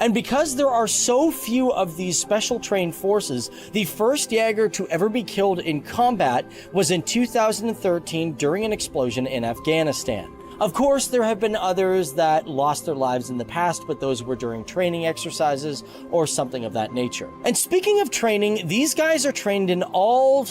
And because there are so few of these special trained forces, the first Jaeger to ever be killed in combat was in 2013 during an explosion in Afghanistan. Of course, there have been others that lost their lives in the past, but those were during training exercises or something of that nature. And speaking of training, these guys are trained in all...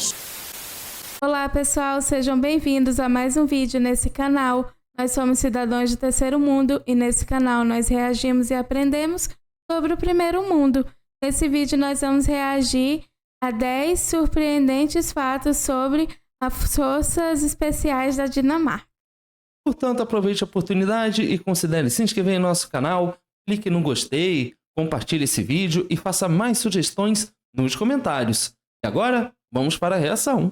Olá pessoal, sejam bem-vindos a mais um vídeo nesse canal. Nós somos cidadãos do terceiro mundo e nesse canal nós reagimos e aprendemos sobre o primeiro mundo. Nesse vídeo nós vamos reagir a 10 surpreendentes fatos sobre as forças especiais da Dinamarca. Portanto, aproveite a oportunidade e considere se inscrever em nosso canal, clique no gostei, compartilhe esse vídeo e faça mais sugestões nos comentários. E agora, vamos para a reação.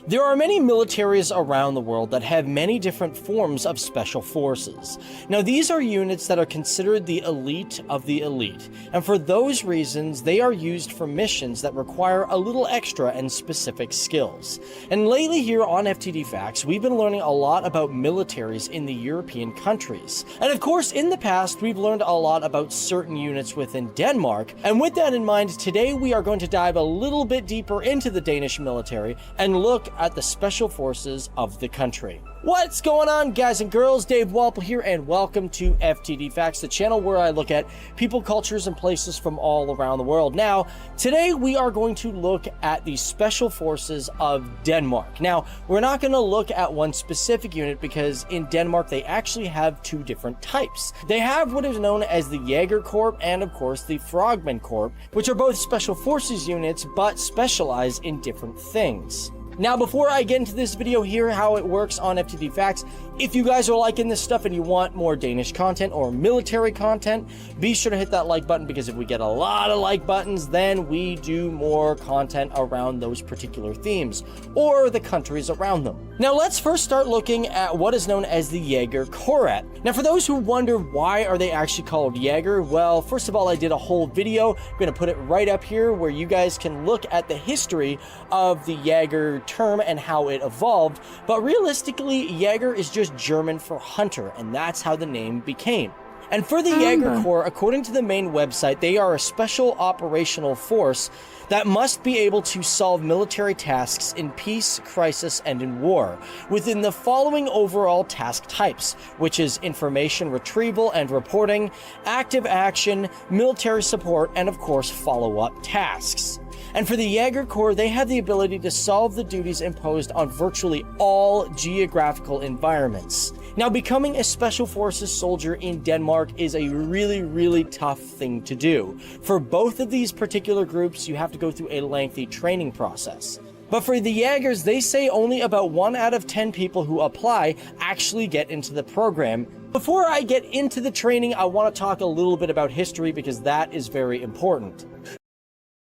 There are many militaries around the world that have many different forms of special forces. Now, these are units that are considered the elite of the elite, and for those reasons, they are used for missions that require a little extra and specific skills. And lately here on FTD Facts, we've been learning a lot about militaries in the European countries. And of course, in the past, we've learned a lot about certain units within Denmark, and with that in mind, today we are going to dive a little bit deeper into the Danish military and look at the special forces of the country. What's going on, guys and girls? Dave Walpole here, and welcome to FTD Facts, the channel where I look at people, cultures, and places from all around the world. Now, today we are going to look at the special forces of Denmark. Now, we're not going to look at one specific unit because in Denmark they actually have two different types. They have what is known as the Jaeger Corps and, of course, the Frogman Corps, which are both special forces units but specialize in different things. Now, before I get into this video here, how it works on FTD Facts, if you guys are liking this stuff and you want more Danish content or military content, be sure to hit that like button, because if we get a lot of like buttons, then we do more content around those particular themes or the countries around them. Now, let's first start looking at what is known as the Jaeger Corps. Now, for those who wonder why are they actually called Jaeger, well, first of all, I did a whole video. I'm going to put it right up here where you guys can look at the history of the Jaeger term and how it evolved, but realistically, Jaeger is just German for hunter, and that's how the name became. And for the Jaeger Corps, according to the main website, they are a special operational force that must be able to solve military tasks in peace, crisis, and in war, within the following overall task types, which is information retrieval and reporting, active action, military support, and of course, follow-up tasks. And for the Jaeger Corps, they have the ability to solve the duties imposed on virtually all geographical environments. Now, becoming a Special Forces soldier in Denmark is a really tough thing to do. For both of these particular groups, you have to go through a lengthy training process. But for the Jaegers, they say only about 1 out of 10 people who apply actually get into the program. Before I get into the training, I want to talk a little bit about history, because that is very important.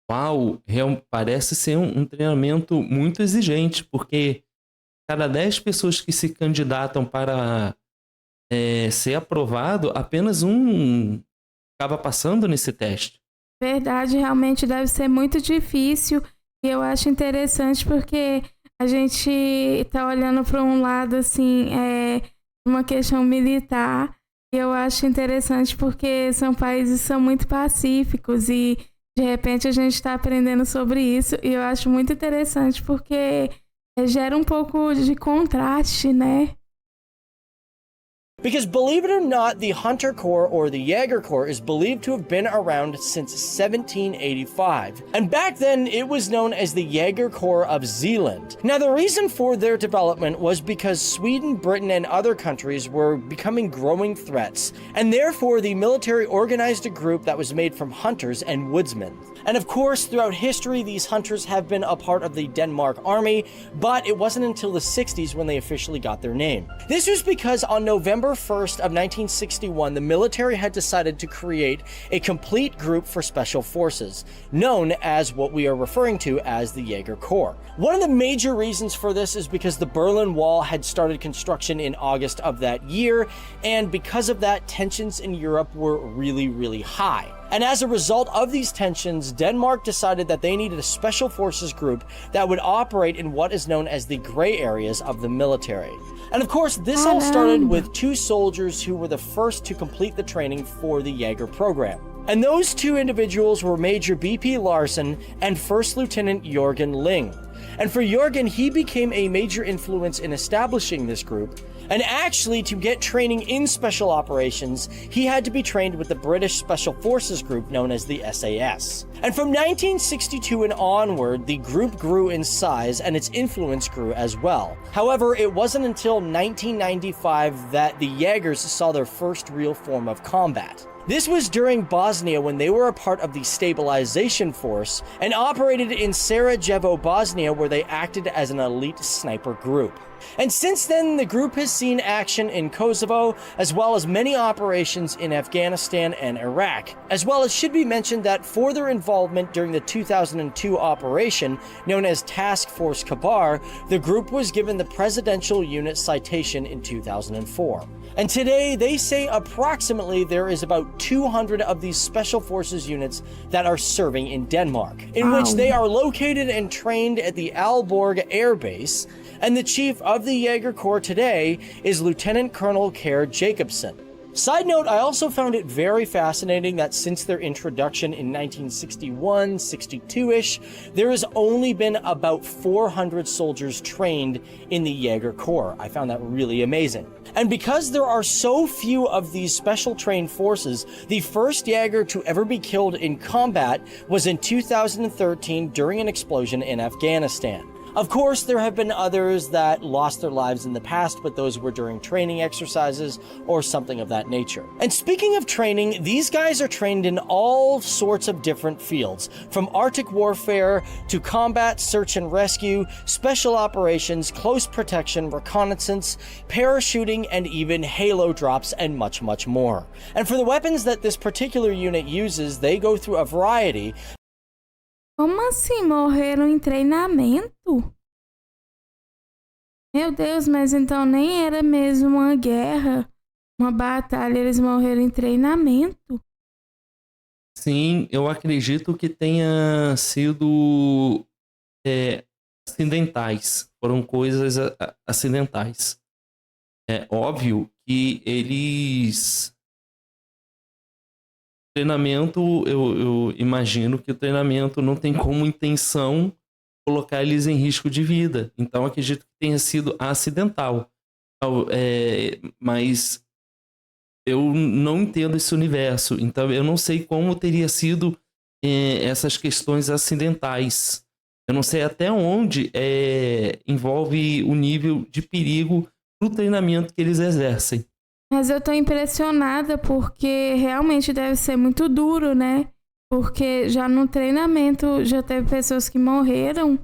Uau, parece ser treinamento muito exigente, porque cada 10 pessoas que se candidatam para ser aprovado, apenas um acaba passando nesse teste. Verdade, realmente deve ser muito difícil, e eu acho interessante porque a gente está olhando para um lado assim, uma questão militar, e eu acho interessante porque são países que são muito pacíficos e de repente a gente está aprendendo sobre isso, e eu acho muito interessante porque gera um pouco de contraste, né? Because believe it or not, the Hunter Corps, or the Jaeger Corps, is believed to have been around since 1785. And back then, it was known as the Jaeger Corps of Zealand. Now, the reason for their development was because Sweden, Britain, and other countries were becoming growing threats, and therefore the military organized a group that was made from hunters and woodsmen. And of course, throughout history, these hunters have been a part of the Denmark army, but it wasn't until the 60s when they officially got their name. This was because on November 1st of 1961, the military had decided to create a complete group for special forces, known as what we are referring to as the Jaeger Corps. One of the major reasons for this is because the Berlin Wall had started construction in August of that year, and because of that, tensions in Europe were really, really high. And as a result of these tensions, Denmark decided that they needed a special forces group that would operate in what is known as the gray areas of the military. And of course, this all started with 2 soldiers who were the first to complete the training for the Jaeger program. And those 2 individuals were Major B.P. Larson and First Lieutenant Jorgen Ling. And for Jorgen, he became a major influence in establishing this group. And actually, to get training in special operations, he had to be trained with the British Special Forces group known as the SAS. And from 1962 and onward, the group grew in size and its influence grew as well. However, it wasn't until 1995 that the Jaegers saw their first real form of combat. This was during Bosnia when they were a part of the Stabilization Force and operated in Sarajevo, Bosnia, where they acted as an elite sniper group. And since then, the group has seen action in Kosovo, as well as many operations in Afghanistan and Iraq. As well as should be mentioned that for their involvement during the 2002 operation, known as Task Force Kabar, the group was given the Presidential Unit Citation in 2004. And today, they say approximately there is about 200 of these Special Forces units that are serving in Denmark, in which they are located and trained at the Aalborg Air Base, and the chief of the Jaeger Corps today is Lieutenant Colonel Kerr Jacobsen. Side note, I also found it very fascinating that since their introduction in 1961, 62-ish, there has only been about 400 soldiers trained in the Jaeger Corps. I found that really amazing. And because there are so few of these special trained forces, the first Jaeger to ever be killed in combat was in 2013 during an explosion in Afghanistan. Of course, there have been others that lost their lives in the past, but those were during training exercises or something of that nature. And speaking of training, these guys are trained in all sorts of different fields, from Arctic warfare to combat, search and rescue, special operations, close protection, reconnaissance, parachuting, and even halo drops, and much, much more. And for the weapons that this particular unit uses, they go through a variety. Como assim morreram em treinamento? Meu Deus, mas então nem era mesmo uma guerra, uma batalha, eles morreram em treinamento? Sim, eu acredito que tenha sido acidentais. Foram coisas acidentais. É óbvio que eles... Treinamento, eu imagino que o treinamento não tem como intenção colocar eles em risco de vida. Então, acredito que tenha sido acidental. Mas eu não entendo esse universo. Então, eu não sei como teria sido essas questões acidentais. Eu não sei até onde envolve o nível de perigo do treinamento que eles exercem. Mas eu tô impressionada porque realmente deve ser muito duro, né? Porque já no treinamento já teve pessoas que morreram.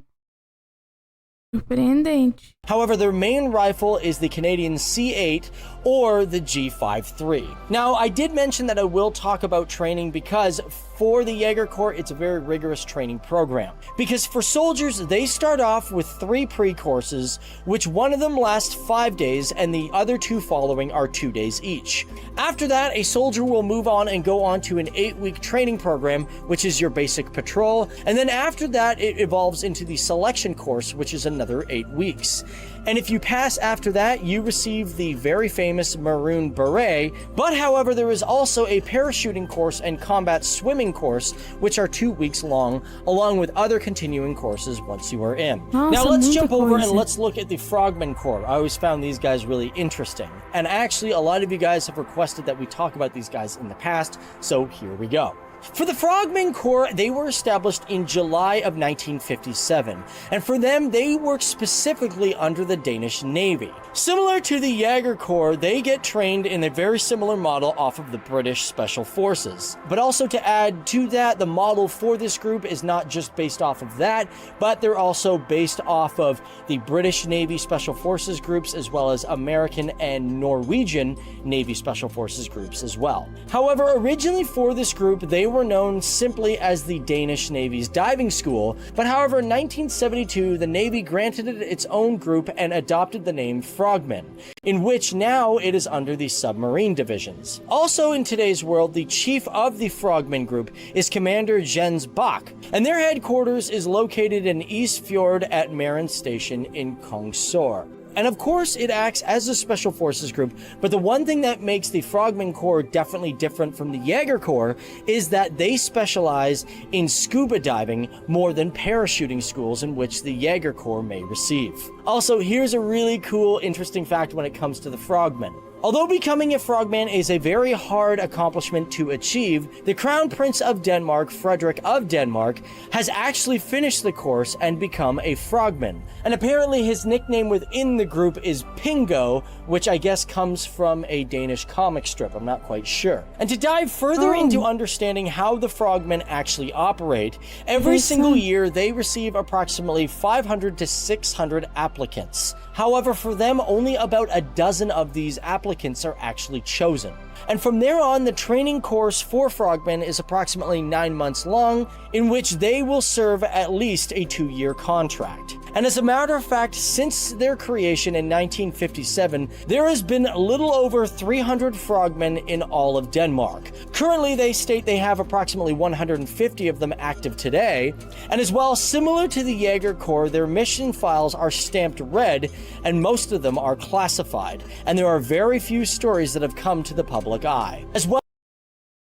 Surpreendente. However, their main rifle is the Canadian C8 or the G53. Now, I did mention that I will talk about training because for the Jaeger Corps, it's a very rigorous training program. Because for soldiers, they start off with 3 pre-courses, which one of them lasts 5 days and the other 2 following are 2 days each. After that, a soldier will move on and go on to an 8-week training program, which is your basic patrol. And then after that, it evolves into the selection course, which is another 8 weeks. And if you pass after that, you receive the very famous Maroon Beret. But however, there is also a parachuting course and combat swimming course, which are 2 weeks long, along with other continuing courses once you are in. Now let's jump over and let's look at the Frogman Corps. I always found these guys really interesting. And actually, a lot of you guys have requested that we talk about these guys in the past, so here we go. For the Frogmen Corps, they were established in July of 1957, and for them, they work specifically under the Danish Navy. Similar to the Jaeger Corps, they get trained in a very similar model off of the British Special Forces. But also to add to that, the model for this group is not just based off of that, but they're also based off of the British Navy Special Forces groups, as well as American and Norwegian Navy Special Forces groups as well. However, originally for this group, they were known simply as the Danish Navy's diving school, but however, in 1972, the Navy granted it its own group and adopted the name Frogmen, in which now it is under the submarine divisions. Also in today's world, the chief of the Frogmen group is Commander Jens Bach, and their headquarters is located in East Fjord at Maren Station in Kongsør. And of course, it acts as a special forces group, but the one thing that makes the Frogmen Corps definitely different from the Jaeger Corps is that they specialize in scuba diving more than parachuting schools in which the Jaeger Corps may receive. Also, here's a really cool, interesting fact when it comes to the Frogmen. Although becoming a frogman is a very hard accomplishment to achieve, the Crown Prince of Denmark, Frederick of Denmark, has actually finished the course and become a frogman. And apparently his nickname within the group is Pingo, which I guess comes from a Danish comic strip, I'm not quite sure. And to dive further into understanding how the frogmen actually operate, every single year they receive approximately 500 to 600 applicants. However, for them, only about a dozen of these applicants are actually chosen. And from there on, the training course for frogmen is approximately 9 months long, in which they will serve at least a 2-year contract. And as a matter of fact, since their creation in 1957, there has been a little over 300 frogmen in all of Denmark. Currently, they state they have approximately 150 of them active today, and as well, similar to the Jaeger Corps, their mission files are stamped red, and most of them are classified, and there are very few stories that have come to the public eye. As well.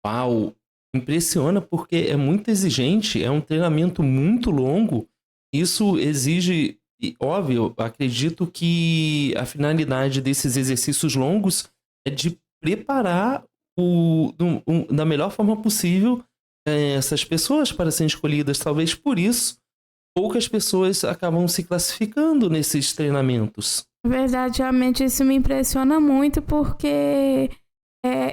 Uau, impressiona porque é muito exigente, é um treinamento muito longo. Isso exige, e, óbvio, acredito que a finalidade desses exercícios longos é de preparar da melhor forma possível essas pessoas para serem escolhidas. Talvez por isso poucas pessoas acabam se classificando nesses treinamentos. Verdadeiramente, isso me impressiona muito porque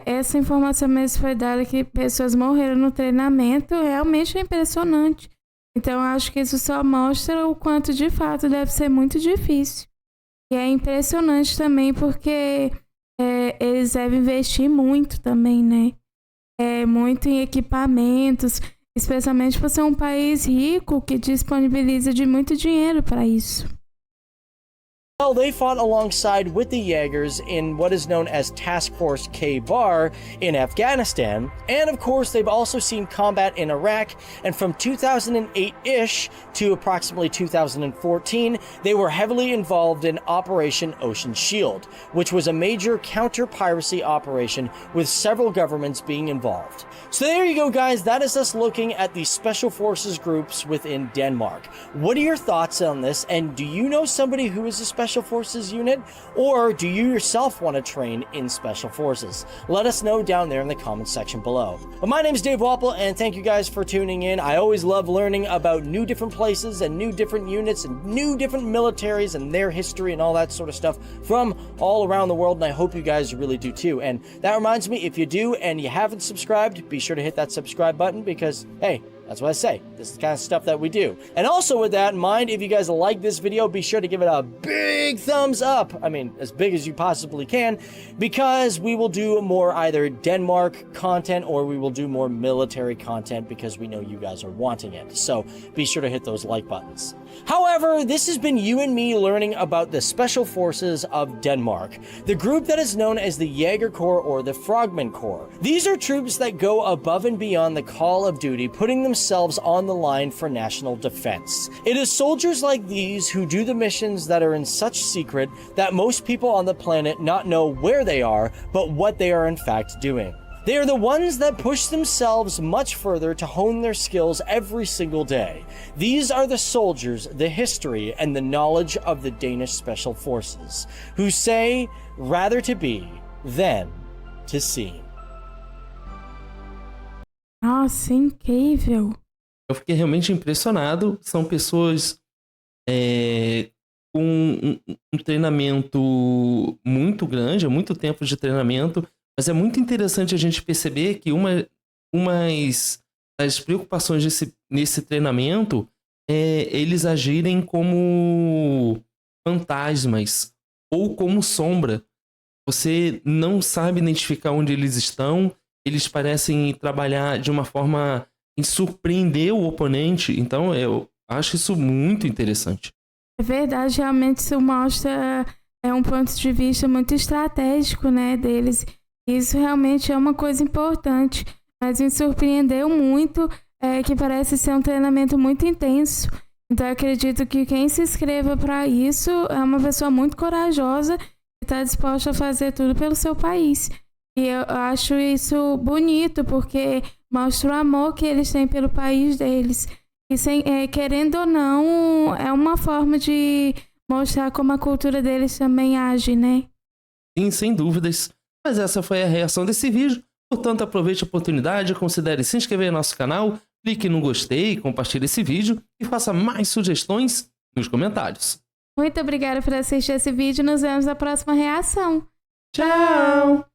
essa informação mesmo foi dada que pessoas morreram no treinamento, realmente é impressionante. Então, acho que isso só mostra o quanto de fato deve ser muito difícil. E é impressionante também porque eles devem investir muito também, né? Muito em equipamentos, especialmente por ser um país rico que disponibiliza de muito dinheiro para isso. Well, they fought alongside with the Jaegers in what is known as Task Force K-Bar in Afghanistan, and of course they've also seen combat in Iraq, and from 2008-ish to approximately 2014, they were heavily involved in Operation Ocean Shield, which was a major counter-piracy operation with several governments being involved. So there you go, guys, that is us looking at the Special Forces groups within Denmark. What are your thoughts on this, and do you know somebody who is a Special Forces unit, or do you yourself want to train in Special Forces? Let us know down there in the comment section below. But my name is Dave Wapple, and thank you guys for tuning in. I always love learning about new different places and new different units and new different militaries and their history and all that sort of stuff from all around the world, and I hope you guys really do too. And that reminds me, if you do and you haven't subscribed, be sure to hit that subscribe button because, hey, that's what I say. This is the kind of stuff that we do. And also with that in mind, if you guys like this video, be sure to give it a big thumbs up. I mean, as big as you possibly can, because we will do more either Denmark content or we will do more military content because we know you guys are wanting it. So be sure to hit those like buttons. However, this has been you and me learning about the Special Forces of Denmark, the group that is known as the Jaeger Corps or the Frogmen Corps. These are troops that go above and beyond the call of duty, putting themselves on the line for national defense. It is soldiers like these who do the missions that are in such secret that most people on the planet not know where they are, but what they are in fact doing. They are the ones that push themselves much further to hone their skills every single day. These are the soldiers, the history, and the knowledge of the Danish Special Forces, who say, rather to be than to seem. Nossa, incrível. Eu fiquei realmente impressionado. São pessoas com um treinamento muito grande, muito tempo de treinamento, mas é muito interessante a gente perceber que umas das preocupações nesse treinamento é eles agirem como fantasmas ou como sombra. Você não sabe identificar onde eles estão, eles parecem trabalhar de uma forma em surpreender o oponente, então eu acho isso muito interessante. É verdade, realmente isso mostra um ponto de vista muito estratégico, né, deles. Isso realmente é uma coisa importante, mas me surpreendeu muito que parece ser um treinamento muito intenso. Então eu acredito que quem se inscreva para isso é uma pessoa muito corajosa e está disposta a fazer tudo pelo seu país. E eu acho isso bonito, porque mostra o amor que eles têm pelo país deles. E querendo ou não, é uma forma de mostrar como a cultura deles também age, né? Sim, sem dúvidas. Mas essa foi a reação desse vídeo. Portanto, aproveite a oportunidade, considere se inscrever no nosso canal, clique no gostei, compartilhe esse vídeo e faça mais sugestões nos comentários. Muito obrigada por assistir esse vídeo. Nos vemos na próxima reação. Tchau!